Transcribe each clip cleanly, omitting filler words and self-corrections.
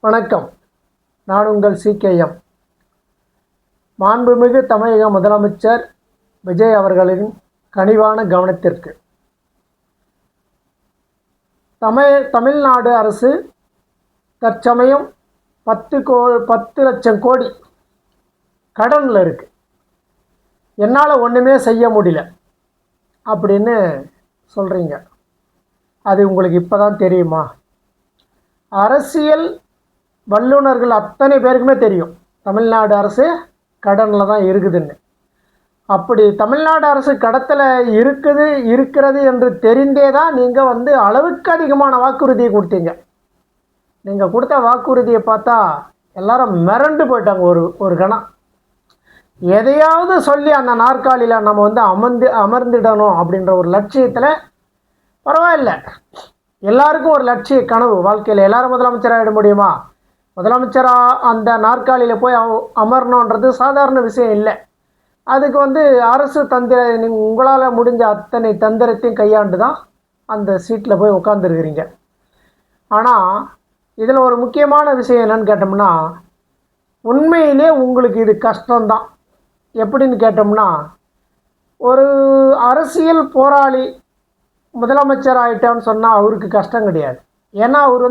வணக்கம். நான் உங்கள் CKM. மாண்புமிகு தமிழக முதலமைச்சர் விஜய் அவர்களின் கனிவான கவனத்திற்கு தமிழ்நாடு அரசு தற்சமயம் 10 லட்சம் கோடி கடனில் இருக்குது. என்னால் ஒன்றுமே செய்ய முடியல அப்படின்னு சொல்கிறீங்க. அது உங்களுக்கு இப்போ தான் தெரியுமா? அரசியல் வல்லுநர்கள் அத்தனை பேருக்குமே தெரியும் தமிழ்நாடு அரசு கடனில் தான் இருக்குதுன்னு. அப்படி தமிழ்நாடு அரசு கடத்தில் இருக்கிறது என்று தெரிந்தே தான் நீங்கள் அளவுக்கு அதிகமான வாக்குறுதியை கொடுத்தீங்க. நீங்கள் கொடுத்த வாக்குறுதியை பார்த்தா எல்லாரும் மிரண்டு போயிட்டாங்க. ஒரு கணம் எதையாவது சொல்லி அந்த நாற்காலியில் நம்ம அமர்ந்திடணும் அப்படின்ற ஒரு லட்சியத்தில் பரவாயில்ல. எல்லாருக்கும் ஒரு லட்சிய கனவு வாழ்க்கையில். எல்லாரும் முதலமைச்சராகிட முடியுமா? முதலமைச்சராக அந்த நாற்காலியில் போய் அமரணுன்றது சாதாரண விஷயம் இல்லை. அதுக்கு அரசு உங்களால் முடிஞ்ச அத்தனை தந்திரத்தையும் கையாண்டு தான் அந்த சீட்டில் போய் உட்காந்துருக்கிறீங்க. ஆனால் இதில் ஒரு முக்கியமான விஷயம் என்னன்னு கேட்டோம்னா, உண்மையிலே உங்களுக்கு இது கஷ்டம்தான். எப்படின்னு கேட்டோம்னா, ஒரு அரசியல் போராளி முதலமைச்சர் ஆகிட்டான்னு சொன்னால் அவருக்கு கஷ்டம் கிடையாது. ஏன்னா அவர்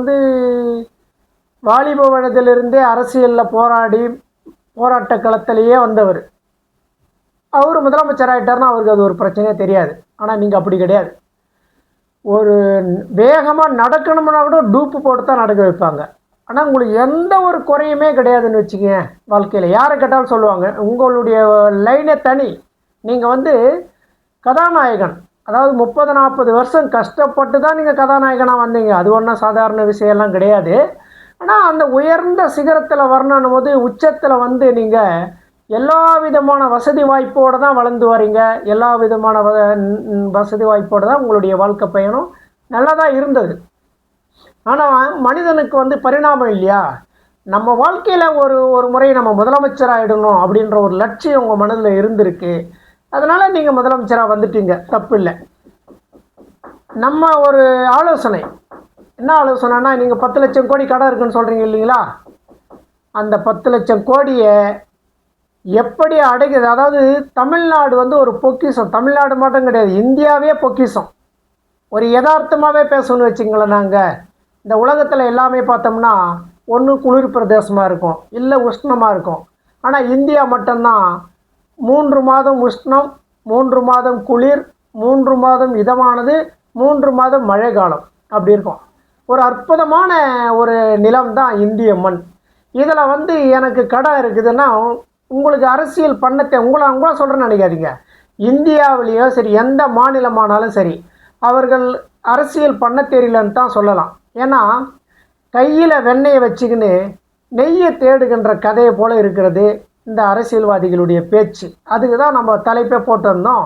வாலிப வயதிலிருந்தே அரசியலில் போராட்ட களத்திலேயே வந்தவர். அவர் முதலமைச்சர் ஆகிட்டார்னா அவருக்கு அது ஒரு பிரச்சனையே தெரியாது. ஆனால் நீங்கள் அப்படி கிடையாது. ஒரு வேகமாக நடக்கணும்னா கூட டூப்பு போட்டு தான் நடக்க வைப்பாங்க. ஆனால் உங்களுக்கு எந்த ஒரு குறையுமே கிடையாதுன்னு வச்சுக்கங்க. வாழ்க்கையில் யாரை கேட்டாலும் சொல்லுவாங்க, உங்களுடைய லைனே தனி. நீங்கள் கதாநாயகன், அதாவது 30-40 வருஷம் கஷ்டப்பட்டு தான் நீங்கள் கதாநாயகனாக வந்தீங்க. அது ஒன்றும் சாதாரண விஷயம்லாம் கிடையாது. ஆனால் அந்த உயர்ந்த சிகரத்தில் வரணும் போது உச்சத்தில் நீங்கள் எல்லா விதமான வசதி வாய்ப்போடு தான் வளர்ந்து வரீங்க. எல்லா விதமான வசதி வாய்ப்போடு தான் உங்களுடைய வாழ்க்கை பயணம் நல்லா தான் இருந்தது. ஆனால் மனிதனுக்கு பரிணாமம் இல்லையா? நம்ம வாழ்க்கையில் ஒரு முறை நம்ம முதலமைச்சர் ஆகிடணும் அப்படின்ற ஒரு லட்சியம் உங்கள் மனதில் இருந்திருக்கு. அதனால் நீங்கள் முதலமைச்சராக வந்துட்டீங்க, தப்பு இல்லை. நம்ம ஒரு ஆலோசனை, என்ன ஆலோசனைனா, நீங்கள் 10 லட்சம் கோடி கடன் இருக்குன்னு சொல்கிறீங்க இல்லைங்களா? அந்த 10 லட்சம் கோடியை எப்படி அடைக்குது? அதாவது தமிழ்நாடு ஒரு பொக்கிஷம். தமிழ்நாடு மட்டும் கிடையாது, இந்தியாவே பொக்கிஷம். ஒரு யதார்த்தமாகவே பேசணும்னு வச்சுங்களேன். நாங்கள் இந்த உலகத்தில் எல்லாமே பார்த்தோம்னா ஒன்று குளிர் பிரதேசமாக இருக்கும், இல்லை உஷ்ணமாக இருக்கும். ஆனால் இந்தியா மட்டும்தான் 3 மாதம் உஷ்ணம், 3 மாதம் குளிர், 3 மாதம் இதமானது, 3 மாதம் மழை காலம் அப்படி இருக்கும். ஒரு அற்புதமான ஒரு நிலம் தான் இந்திய மண். இதில் எனக்கு கடன் இருக்குதுன்னா உங்களுக்கு அரசியல் பண்ணத்தை உங்களை சொல்கிறேன்னு நினைக்காதீங்க. இந்தியாவிலேயோ சரி, எந்த மாநிலமானாலும் சரி, அவர்கள் அரசியல் பண்ண தெரியலன்னு தான் சொல்லலாம். ஏன்னா கையில் வெண்ணெயை வச்சுக்கின்னு நெய்யை தேடுகின்ற கதையை போல் இருக்கிறது இந்த அரசியல்வாதிகளுடைய பேச்சு. அதுக்கு தான் நம்ம தலைப்பே போட்டிருந்தோம்,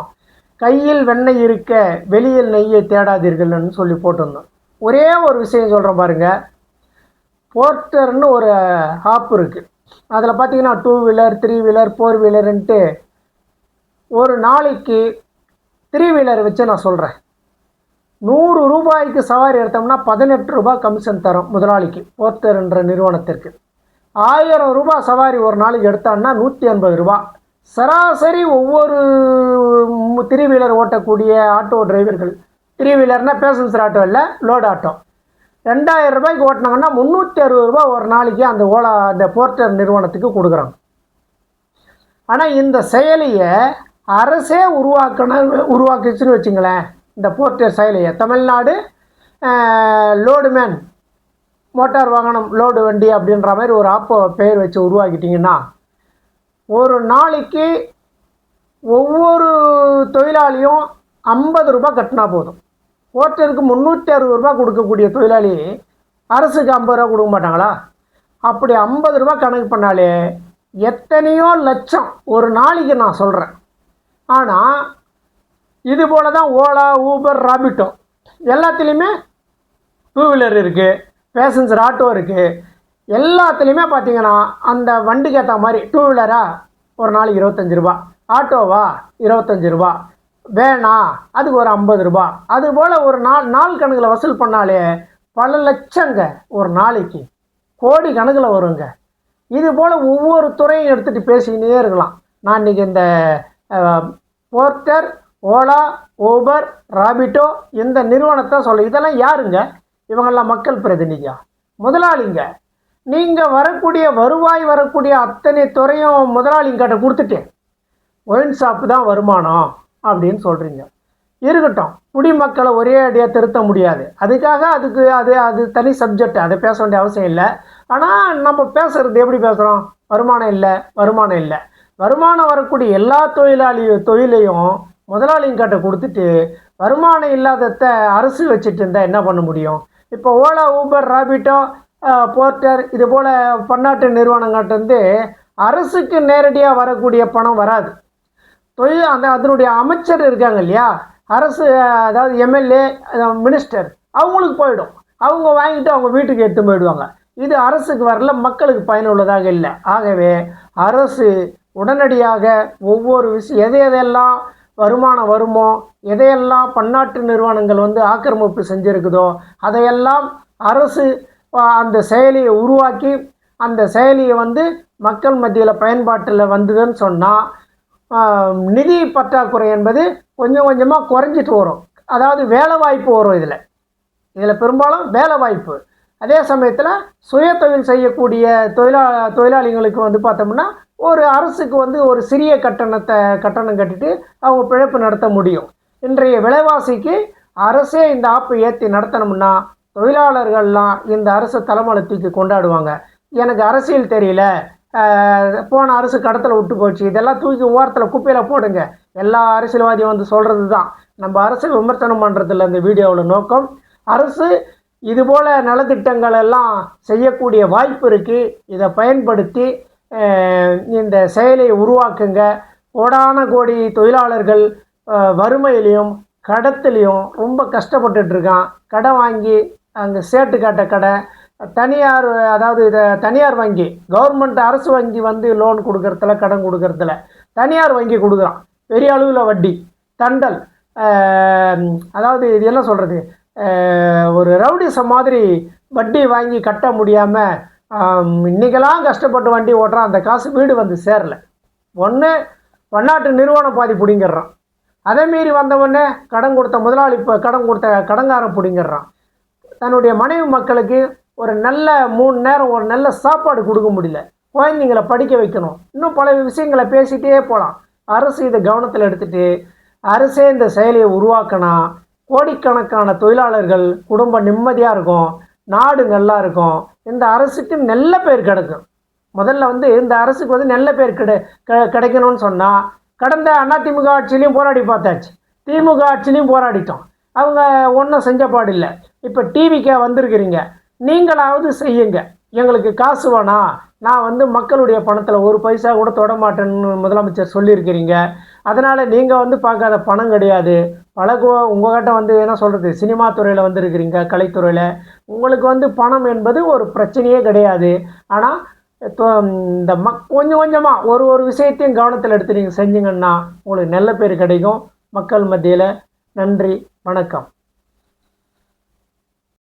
கையில் வெண்ணெய் இருக்க வெளியில் நெய்யை தேடாதீர்கள்னு சொல்லி போட்டிருந்தோம். ஒரே ஒரு விஷயம் சொல்கிறேன் பாருங்கள். போர்ட்டர்னு ஒரு ஆப் இருக்குது. அதில் பார்த்தீங்கன்னா 2 வீலர் 3 வீலர் 4 வீலருன்ட்டு ஒரு நாளைக்கு 3 வீலர் வச்சு நான் சொல்கிறேன், 100 ரூபாய்க்கு சவாரி எடுத்தோம்னா 18 ரூபாய் கமிஷன் தரும் முதலாளிக்கு, போர்ட்டர்ன்ற நிறுவனத்திற்கு. 1000 ரூபாய் சவாரி ஒரு நாளைக்கு எடுத்தான்னா 180 ரூபா. சராசரி ஒவ்வொரு 3 வீலர் ஓட்டக்கூடிய ஆட்டோ டிரைவர்கள், 3 வீலர்னால் பேசஞ்சர் ஆட்டோ இல்லை, லோடு ஆட்டோ, 2000 ரூபாய்க்கு ஓட்டினாங்கன்னா 360 ரூபா ஒரு நாளைக்கு அந்த போர்ட்டர் நிறுவனத்துக்கு கொடுக்குறாங்க. ஆனால் இந்த செயலியை அரசே உருவாக்குச்சுன்னு வச்சுங்களேன். இந்த போர்ட்டர் செயலியை தமிழ்நாடு லோடுமேன், மோட்டார் வாகனம் லோடு வண்டி அப்படின்ற மாதிரி ஒரு ஆப்போ பெயர் வச்சு உருவாக்கிட்டிங்கன்னா, ஒரு நாளைக்கு ஒவ்வொரு தொழிலாளியும் 50 ரூபாய் கட்டினா போதும். போர்ட்டருக்கு 360 ரூபா கொடுக்கக்கூடிய தொழிலாளி அரசுக்கு 50 ரூபா கொடுக்க மாட்டாங்களா? அப்படி 50 ரூபா கணக்கு பண்ணாலே எத்தனையோ லட்சம் ஒரு நாளைக்கு நான் சொல்கிறேன். ஆனால் இது போல் தான் ஓலா, ஊபர், ராபிட்டோ எல்லாத்துலேயுமே 2 வீலர் இருக்குது, பேசஞ்சர் ஆட்டோ இருக்குது. எல்லாத்துலேயுமே பார்த்தீங்கன்னா அந்த வண்டிக்கு ஏற்ற மாதிரி 2 வீலரா ஒரு நாளைக்கு 25 ரூபா, ஆட்டோவா 25 ரூபா, வேணா அதுக்கு ஒரு 50 ரூபா. அதுபோல் ஒரு நாள் கணக்கில் வசூல் பண்ணாலே பல லட்சங்க ஒரு நாளைக்கு. கோடி கணக்கில் வருங்க. இது போல் ஒவ்வொரு துறையும் எடுத்துகிட்டு பேசிக்கினே இருக்கலாம். நான் இன்றைக்கி இந்த போர்ட்டர், ஓலா, ஊபர், ராபிட்டோ இந்த நிறுவனத்தை சொல்ல, இதெல்லாம் யாருங்க? இவங்கெல்லாம் மக்கள் பிரதிநிதியா? முதலாளிங்க. நீங்கள் வரக்கூடிய வருவாய் வரக்கூடிய அத்தனை துறையும் முதலாளிங்கிட்ட கொடுத்துட்டு ஒயின் ஷாப்பு தான் வருமானம் அப்படின்னு சொல்கிறீங்க. இருக்கட்டும், குடிமக்களை ஒரே அடியாக திருத்த முடியாது. அதுக்காக அது தனி சப்ஜெக்ட், அதை பேச வேண்டிய அவசியம் இல்லை. ஆனால் நம்ம பேசுகிறது எப்படி பேசுகிறோம்? வருமானம் இல்லை, வருமானம் இல்லை. வருமானம் வரக்கூடிய எல்லா தொழிலையும் முதலாளிங்கிட்ட கொடுத்துட்டு வருமானம் இல்லாதத அரசு வச்சுட்டு இருந்தால் என்ன பண்ண முடியும்? இப்போ ஓலா, ஊபர், ராபிட்டோ, போர்ட்டர் இது போல் பன்னாட்டு நிறுவனங்கள்கிட்டருந்து அரசுக்கு நேரடியாக வரக்கூடிய பணம் வராது. அதனுடைய அமைச்சர் இருக்காங்க இல்லையா, அரசு, அதாவது எம்எல்ஏ, மினிஸ்டர், அவங்களுக்கு போயிடும். அவங்க வாங்கிட்டு அவங்க வீட்டுக்கு எடுத்து போயிடுவாங்க. இது அரசுக்கு வரல, மக்களுக்கு பயனுள்ளதாக இல்லை. ஆகவே அரசு உடனடியாக ஒவ்வொரு எதையெல்லாம் வருமானம் வருமோ, எதையெல்லாம் பன்னாட்டு நிறுவனங்கள் ஆக்கிரமிப்பு செஞ்சுருக்குதோ அதையெல்லாம் அரசு அந்த செயலியை உருவாக்கி அந்த செயலியை மக்கள் மத்தியில் பயன்பாட்டில் வந்ததுன்னு சொன்னால் நிதி பற்றாக்குறை என்பது கொஞ்சம் கொஞ்சமாக குறைஞ்சிட்டு வரும். அதாவது வேலை வாய்ப்பு வரும். இதில் பெரும்பாலும் வேலை வாய்ப்பு. அதே சமயத்தில் சுய தொழில் செய்யக்கூடிய தொழிலாளிகளுக்கு பார்த்தோம்னா ஒரு அரசுக்கு ஒரு சிறிய கட்டணம் கட்டிட்டு அவங்க பிழைப்பு நடத்த முடியும். இன்றைய விலைவாசிக்கு அரசே இந்த ஆப்பை ஏற்றி நடத்தணும்னா தொழிலாளர்கள்லாம் இந்த அரசு தலைமலத்துக்கு கொண்டாடுவாங்க. எனக்கு அரசியல் தெரியல, போன அரசு கடத்தில் விட்டு போச்சு, இதெல்லாம் தூக்கி ஓரத்தில் குப்பையில் போடுங்க. எல்லா அரசியல்வாதியும் சொல்கிறது தான். நம்ம அரசு விமர்சனம் பண்ணுறதில்ல இந்த வீடியோவில் நோக்கம். அரசு இதுபோல் நலத்திட்டங்கள் எல்லாம் செய்யக்கூடிய வாய்ப்பு இருக்குது. இதை பயன்படுத்தி இந்த செயலியை உருவாக்குங்க. கோடான கோடி தொழிலாளர்கள் வறுமையிலையும் கடத்துலையும் ரொம்ப கஷ்டப்பட்டுட்ருக்கான். கடை வாங்கி அங்கே சேட்டு காட்ட கடை, தனியார், அதாவது இதை தனியார் வங்கி, கவர்மெண்ட் அரசு வங்கி லோன் கொடுக்கறதுல, கடன் கொடுக்கறதுல தனியார் வங்கி கொடுக்குறான். பெரிய அளவில் வட்டி, தண்டல், அதாவது இது என்ன சொல்கிறது, ஒரு ரவுடிசம் மாதிரி வட்டி வாங்கி கட்ட முடியாமல் இன்றைக்கெல்லாம் கஷ்டப்பட்டு வண்டி ஓட்டுறான். அந்த காசு வீடு சேரலை. ஒன்று பன்னாட்டு நிறுவனம் பாதி பிடிங்கிடுறான். அதே மீறி வந்தவொடனே கடன் கொடுத்த முதலாளி, இப்போ கடன் கொடுத்த கடங்காரன் பிடிங்கிடுறான். தன்னுடைய மனைவி மக்களுக்கு ஒரு நல்ல 3 நேரம் ஒரு நல்ல சாப்பாடு கொடுக்க முடியல. குழந்தைங்களை படிக்க வைக்கணும். இன்னும் பல விஷயங்களை பேசிகிட்டே போகலாம். அரசு இதை கவனத்தில் எடுத்துகிட்டு அரசே இந்த செயலியை உருவாக்கினா கோடிக்கணக்கான தொழிலாளர்கள் குடும்பம் நிம்மதியாக இருக்கும், நாடு நல்லா இருக்கும். இந்த அரசுக்கு நல்ல பேர் கிடைக்கும். முதல்ல இந்த அரசுக்கு நல்ல பேர் கிடைக்கணும்னு சொன்னால் கடந்த அதிமுக ஆட்சியிலையும் போராடி பார்த்தாச்சு, திமுக ஆட்சியிலையும் போராடிட்டோம். அவங்க ஒன்றும் செஞ்ச பாடில்லை. இப்போ டிவிக்கே வந்திருக்கிறீங்க, நீங்களாவது செய்யுங்க. எங்களுக்கு காசு வேணாம், நான் மக்களுடைய பணத்தில் ஒரு பைசா கூட தொட மாட்டேன்னு முதலமைச்சர் சொல்லியிருக்கிறீங்க. அதனால் நீங்கள் பார்க்காத பணம் கிடையாது. உங்கள்கிட்ட என்ன சொல்கிறது, சினிமா துறையில் வந்திருக்கிறீங்க, கலைத்துறையில். உங்களுக்கு பணம் என்பது ஒரு பிரச்சனையே கிடையாது. ஆனால் இந்த கொஞ்சம் கொஞ்சமாக ஒரு விஷயத்தையும் கவனத்தில் எடுத்து நீங்கள் செஞ்சீங்கன்னா உங்களுக்கு நல்ல பேர் கிடைக்கும் மக்கள் மத்தியில். நன்றி, வணக்கம்.